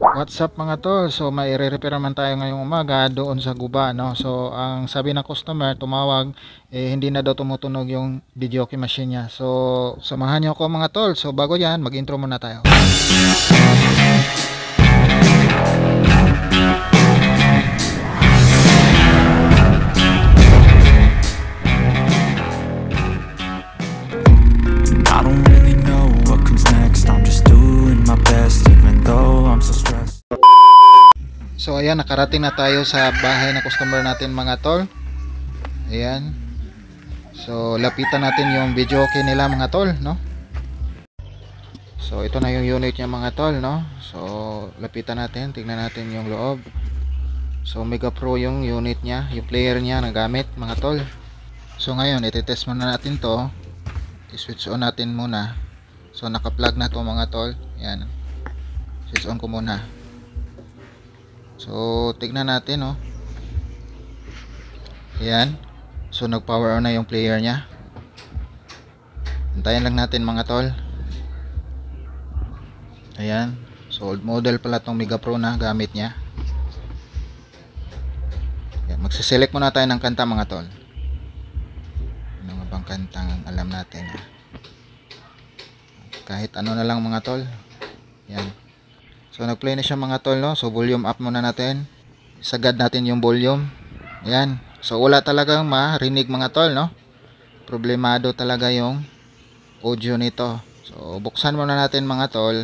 What's up mga tol? So may i-repair naman tayo ngayong umaga doon sa guba, no? So ang sabi ng customer, tumawag, hindi na daw tumutunog yung videoke machine niya. So samahan niyo ako mga tol. So bago yan, mag-intro muna tayo. I don't really know what comes next. I'm just doing my best, even though I'm so stressed. So ayan, nakarating na tayo sa bahay ng customer natin mga tol. Ayan. So lapitan natin yung videoke nila mga tol, no? So ito na yung unit niya mga tol, no? So lapitan natin, tingnan natin yung loob. So Mega Pro yung unit niya, yung player niya na gamit mga tol. So ngayon, iti-test muna natin to. I-switch on natin muna. So naka-plug na to mga tol. Ayan. Switch on ko muna. So tignan natin, oh. Ayan. So nag-power on na yung player niya. Antayin lang natin mga tol. Ayan. So old model pala tong Mega Pro na gamit niya. Ayan. Magsiselect muna tayo ng kanta mga tol. Ano nga bang kantang alam natin? Kahit ano na lang mga tol. Ayan. So nag-play na siya mga tol, no? So volume up muna natin. Sagad natin yung volume. Ayan. So wala talagang marinig mga tol, no? Problemado talaga yung audio nito. So buksan muna natin mga tol.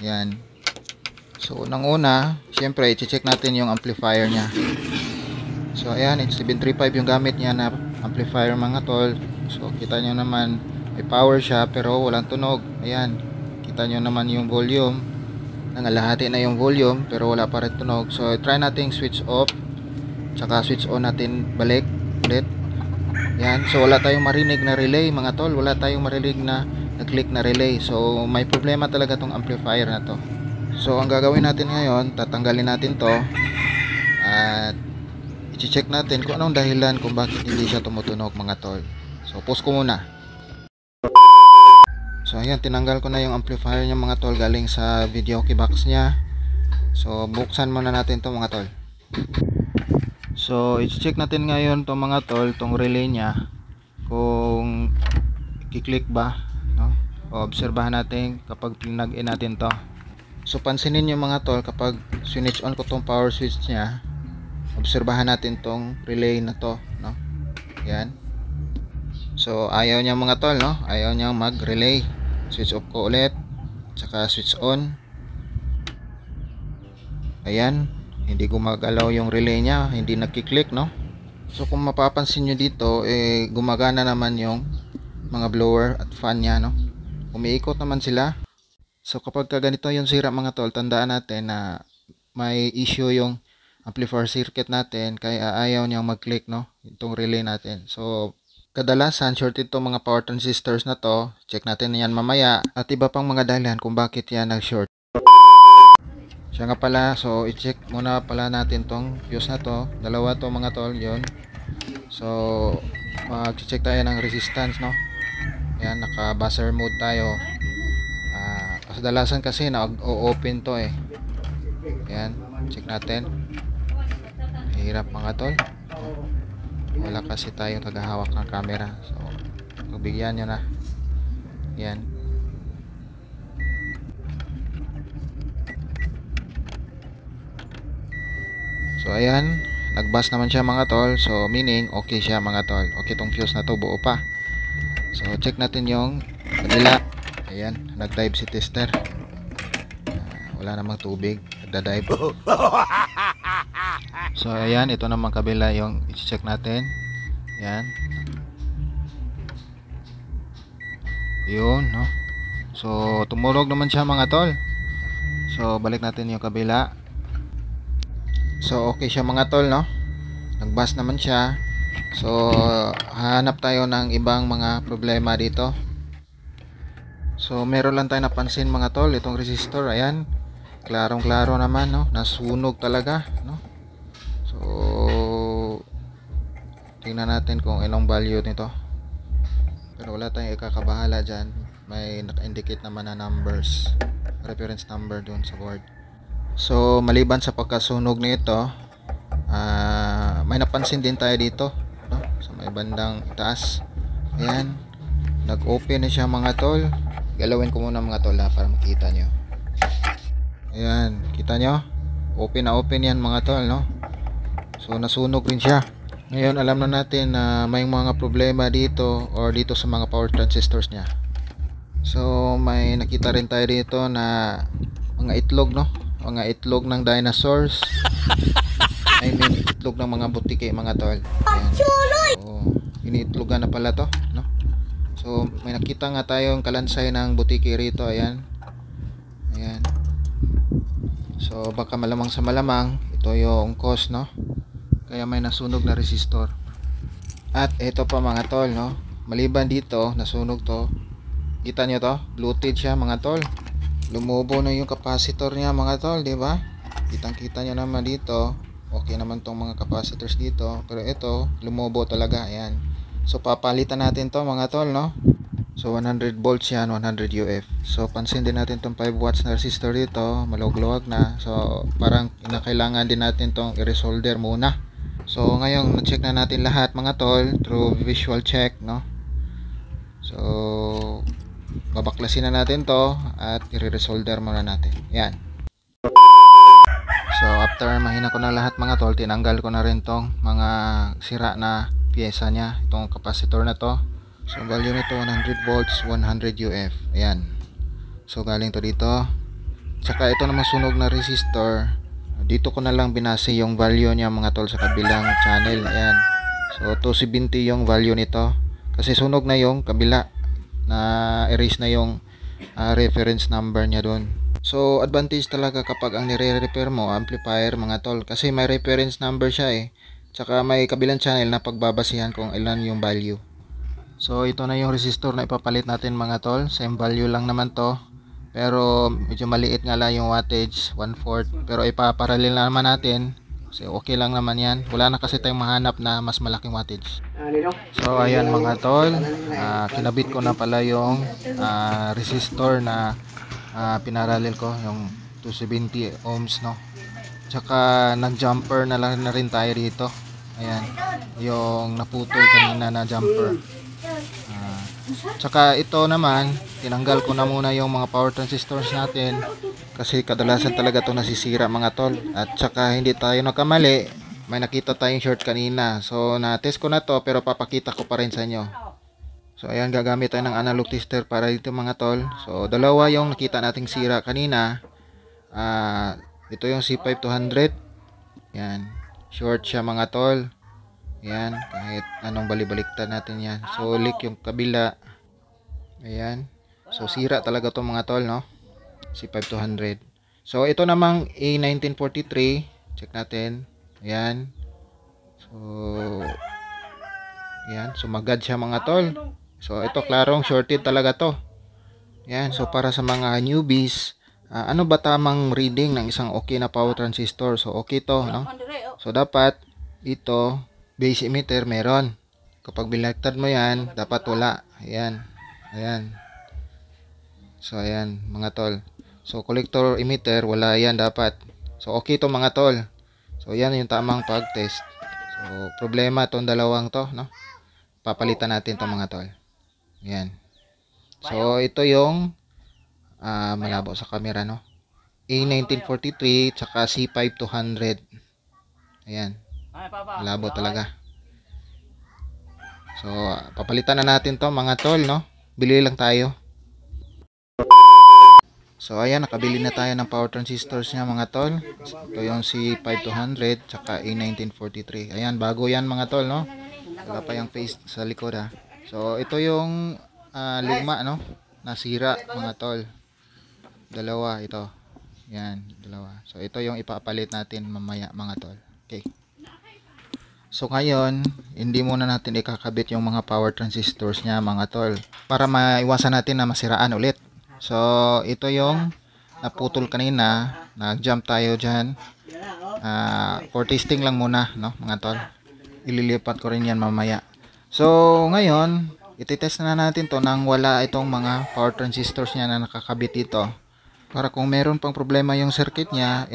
Ayan. So unang-una, syempre i-check natin yung amplifier niya. So ayan, it's 735 yung gamit niya na amplifier mga tol. So kita nyo naman, may power siya pero walang tunog. Ayan. Kita nyo naman yung volume. Nangalahati na yung volume pero wala pa rin tunog. So try nating switch off tsaka switch on natin balik ulit. Yan. So wala tayong marinig na relay mga tol. Wala tayong marinig na nag-click na relay. So may problema talaga tong amplifier na to. So ang gagawin natin ngayon, tatanggalin natin to at i-check natin kung anong dahilan kung bakit hindi siya tumutunog mga tol. So pause ko muna. So ayan, tinanggal ko na yung amplifier niya mga tol galing sa videoke box niya. So buksan muna natin to mga tol. So i-check natin ngayon to mga tol, tong relay niya kung i-click ba, no? O obserbahan natin kapag plug-in natin to. So pansinin niyo mga tol, kapag switch on ko tong power switch niya, obserbahan natin tong relay na to, no? Yan. So ayaw niya mga tol, no? Ayaw niya mag-relay. Switch off ko ulit, saka switch on. Ayan, hindi gumagalaw yung relay niya, hindi nagki-click, no? So kung mapapansin nyo dito, gumagana naman yung mga blower at fan niya, no? Umiikot naman sila. So kapag ganito yung sira mga tol, tandaan natin na may issue yung amplifier circuit natin, kaya ayaw niyang mag-click, no? Itong relay natin. So kadalasan shorted to mga power transistors na to. Check natin yan mamaya. At iba pang mga dahilan kung bakit yan nag-short. Siya nga pala, so i-check muna pala natin tong fuse na to. Dalawa to mga tol, yun. So mag-check tayo ng resistance, no? Yan, naka buzzer mode tayo. Kadalasan kasi na-open to eh. Yan, check natin. Hirap mga tol. Wala kasi tayong tagahawak ng camera. So pagbigyan nyo na. Yan. So ayan, nagbus naman siya mga tol. So meaning okay siya mga tol. Okay tong fuse na to, buo pa. So check natin yung kanila. Ayan, nag-dive si tester. Wala namang tubig, nagda-dive. So ayan, ito naman kabila yung i-check natin. Ayan. Yun, no? So tumunog naman siya mga tol. So balik natin yung kabila. So okay siya mga tol, no? Nag-bus naman siya. So hanap tayo ng ibang mga problema dito. So meron lang tayo napansin mga tol, itong resistor, ayan. Klarong klaro naman, no? Nasunog talaga, no? So tingnan natin kung ilang value nito. Pero wala tayong ikakabahala dyan. may naka-indicate naman na numbers, reference number doon sa board. So maliban sa pagkasunog nito, may napansin din tayo dito, no? Sa may bandang taas. Ayan, nag-open na siya mga tol. Galawin ko muna mga tol para makita nyo. Ayan, kita nyo? Open na open yan mga tol, no? So nasunog rin siya. Ngayon alam na natin na may mga problema dito or dito sa mga power transistors niya. So may nakita rin tayo dito na mga itlog, no? Mga itlog ng dinosaurs. I mean itlog ng mga butiki mga tol. Ayan. So iniitlogan na pala to, no? So may nakita nga tayong kalansay ng butiki rito. Ayan. Ayan. So baka malamang sa malamang ito yung cause, no? Kaya may nasunog na resistor. At ito pa mga tol, no? Maliban dito, nasunog to. Kita nyo to? Bloated siya mga tol. Lumubo na yung capacitor niya mga tol, di ba? Kitang-kita nyo naman dito. Okay naman tong mga capacitors dito. Pero ito, lumubo talaga. Ayan. So papalitan natin to mga tol, no? So 100 volts yan, 100 UF. So pansin din natin tong 5 watts na resistor dito. Maluwag-luwag na. So parang kailangan din natin tong i-resolder muna. So ngayon na-check na natin lahat mga tol through visual check, no? So babaklasin na natin to at i-resolder muna natin. Yan. So after mahina ko na lahat mga tol, tinanggal ko na rin tong mga sira na pyesa niya, itong capacitor na to. So value nito 100 volts, 100 UF. Ayan. So galing to dito. Tsaka ito naman sunog na resistor. Dito ko na lang binase yung value niya mga tol sa kabilang channel. Ayan. So 270 yung value nito. Kasi sunog na yung kabila. Na erase na yung reference number niya doon. So advantage talaga kapag ang nire-repair mo amplifier mga tol. Kasi may reference number siya eh. Tsaka may kabilang channel na pagbabasihan kung ilan yung value. So ito na yung resistor na ipapalit natin mga tol. Same value lang naman to. Pero medyo maliit nga lang yung wattage, 1/4. Pero ipaparallel na naman natin. Kasi okay lang naman yan. Wala na kasi tayong mahanap na mas malaking wattage. So ayan mga tol. Kinabit ko na pala yung resistor na pinarallel ko. Yung 270 ohms, no. Tsaka nag-jumper na lang na rin tayo dito. Ayan. Yung naputol kanina na jumper. Tsaka ito naman, tinanggal ko na muna yung mga power transistors natin kasi kadalasan talaga ito nasisira mga tol. At tsaka hindi tayo nagkamali, may nakita tayong short kanina. So na-test ko na to pero papakita ko pa rin sa inyo. So ayan, gagamit tayo ng analog tester para dito mga tol. So dalawa yung nakita nating sira kanina. Ito yung C5200. Yan, short siya mga tol. Ayan, kahit anong balibaliktad natin yan. So leak yung kabila. Ayan. So sira talaga to mga tol, no? C5200. So ito namang A1943. Check natin. Ayan. So ayan, sumagad siya mga tol. So ito klarong shorted talaga to. Ayan, so para sa mga newbies, ano ba tamang reading ng isang okay na power transistor? So okay to, no? So dapat ito base emitter meron. Kapag binaligtad mo yan, dapat wala. Ayan. Ayan. So ayan mga tol. So collector emitter, wala yan dapat. So okay to mga tol. So yan yung tamang pag-test. So problema tong dalawang to, no? Papalitan natin to mga tol. Ayan. So ito yung malabo sa camera, no? A1943 tsaka C5200. Ayan. Malabo talaga. So papalitan na natin to mga tol, no? Bili lang tayo. So ayan, nakabili na tayo ng power transistors niya mga tol. Ito yung C5200 tsaka A1943. Ayan, bago yan mga tol, no? Wala pa yung paste sa likod ha. So ito yung luma, no? Nasira mga tol. Dalawa ito. Yan, dalawa. So ito yung ipapalit natin mamaya mga tol. Okay. So ngayon, hindi muna natin ikakabit yung mga power transistors niya mga tol para maiwasan natin na masiraan ulit. So ito yung naputol kanina, nag-jump tayo dyan. For testing lang muna, no mga tol. Ililipat ko rin yan mamaya. So ngayon, Ititest na natin to nang wala itong mga power transistors niya na nakakabit dito. Para kung meron pang problema yung circuit niya,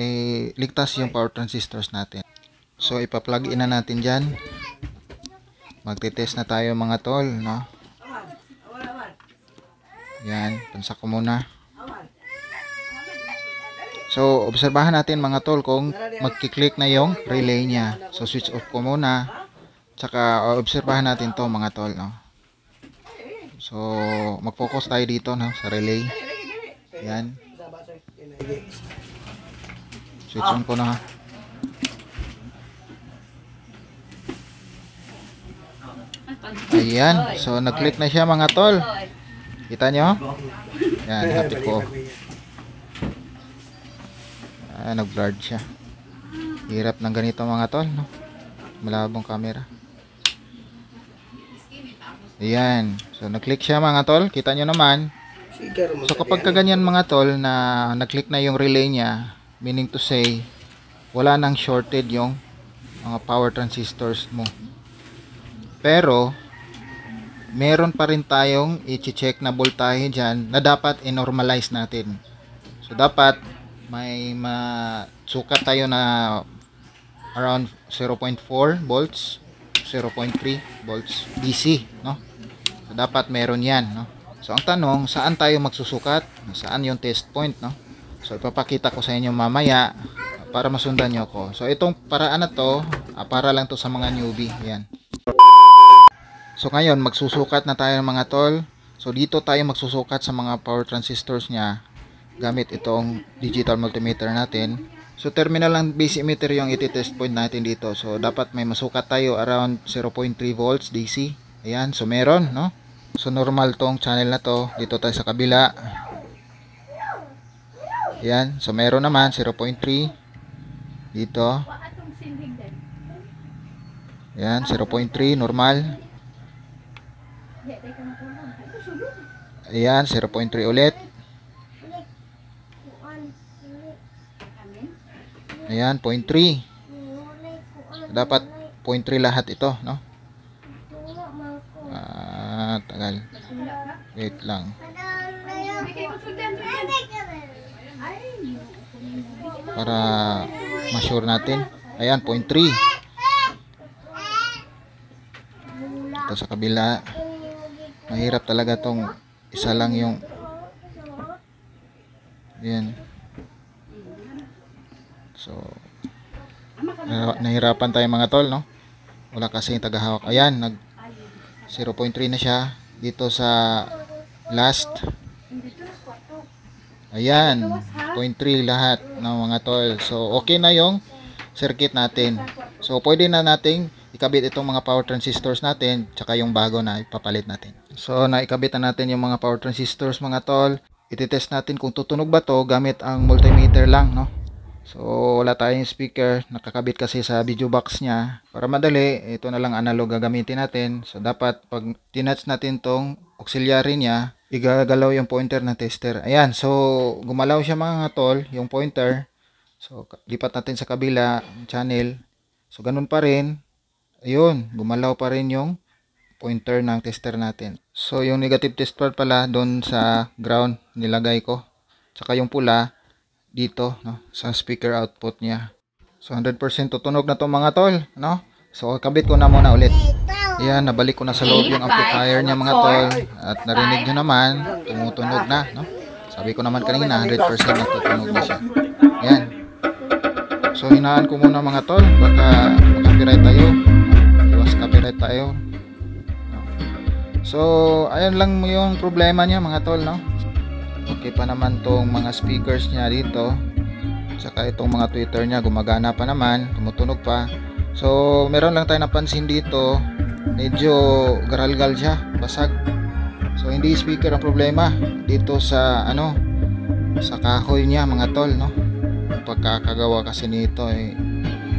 ligtas yung power transistors natin. So, ipa-plug in na natin dyan. Magtitest na tayo mga tol, no? Yan, pansa ko muna. So, obserbahan natin mga tol kung magkiklik na yung relay niya. So, switch off ko muna. Tsaka, obserbahan natin to mga tol, no? So, mag-focus tayo dito, no? Sa relay. Yan. Switch on ko na. Ayan. So, nag-click na siya mga tol. Kita nyo? Yan, happy ko. Nag-blurred siya. Hirap ng ganito mga tol, no? Malabong camera. Ayan. So, nag-click siya mga tol. Kita nyo naman. So, kapag kaganyan mga tol na nag-click na yung relay niya, meaning to say, wala nang shorted yung mga power transistors mo. Pero, meron pa rin tayong i-check na voltahe dyan na dapat i-normalize natin. So, dapat may masukat tayo na around 0.4 volts, 0.3 volts DC, no? So, dapat meron yan, no? So, ang tanong, saan tayo magsusukat? Saan yung test point, no? So, ipapakita ko sa inyo mamaya para masundan nyo ako. So, itong paraan na to, para lang to sa mga newbie. Yan. So, ngayon, magsusukat na tayo ng mga tol. So, dito tayo magsusukat sa mga power transistors niya gamit itong digital multimeter natin. So, terminal ng base emitter yung iti-test point natin dito. So, dapat may masukat tayo around 0.3 volts DC. Ayan. So, meron, no? So, normal tong channel na to. Dito tayo sa kabila. Ayan. So, meron naman 0.3 dito. Ayan. 0.3 normal. Ayan. 0.3 ulit. Ayan. 0.3. Dapat 0.3 lahat ito, no? Tagal. Wait lang. Para ma-sure natin. Ayan, 0.3. Ito sa kabila. Mahirap talaga tong isa lang yung ayan. So, nahirapan tayo mga tol, no? Wala kasi yung tagahawak. Ayan, nag 0.3 na siya dito sa last. Ayan, 0.3 lahat ng mga tol. So, okay na yung circuit natin. So, pwede na nating ikabit itong mga power transistors natin tsaka yung bago na ipapalit natin. So, naikabit na natin yung mga power transistors mga tol. Ititest natin kung tutunog ba to gamit ang multimeter lang, no? So, wala tayong speaker. Nakakabit kasi sa video box niya. Para madali, ito na lang analog gagamitin natin. So, dapat pag tinouch natin tong auxiliary niya, igagalaw yung pointer ng tester. Ayan. So, gumalaw siya mga tol, yung pointer. So, lipat natin sa kabila, channel. So, ganun pa rin. Ayun, gumalaw pa rin yung pointer ng tester natin. So, yung negative test pala doon sa ground nilagay ko. Tsaka yung pula dito, no, sa speaker output niya. So 100% tutunog na to mga tol, no? So kabit ko na muna ulit. Ayan, nabalik ko na sa loob yung amplifier niya mga tol. At narinig nyo naman, tumutunog na, no? Sabi ko naman kanina, 100% natutunog na siya. Ayan. So hinaan ko muna mga tol, baka copyright tayo. Iwas copyright tayo. So ayan lang yung problema niya mga tol, no? Okay pa naman tong mga speakers niya dito. Saka itong mga tweeter niya gumagana pa naman, tumutunog pa. So meron lang tayo napansin dito, medyo garalgal siya, basag. So hindi speaker ang problema dito sa ano, sa kahoy niya mga tol, no? Pagkakagawa kasi nito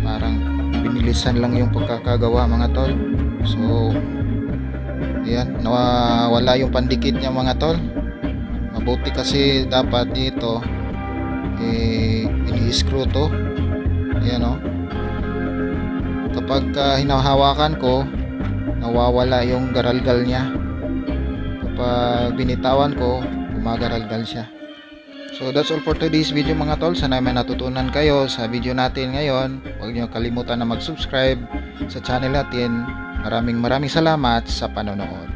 parang binilisan lang yung pagkakagawa mga tol. So ayan, nawawala yung pandikit niya mga tol. Mabuti kasi dapat dito ini-screw to. Ayan, no? Kapag hinahawakan ko, nawawala yung garalgal niya. kapag binitawan ko, gumagaralgal siya. So that's all for today's video mga tol. Sana may natutunan kayo sa video natin ngayon. Huwag niyo kalimutan na mag-subscribe sa channel natin. Maraming salamat sa panonood.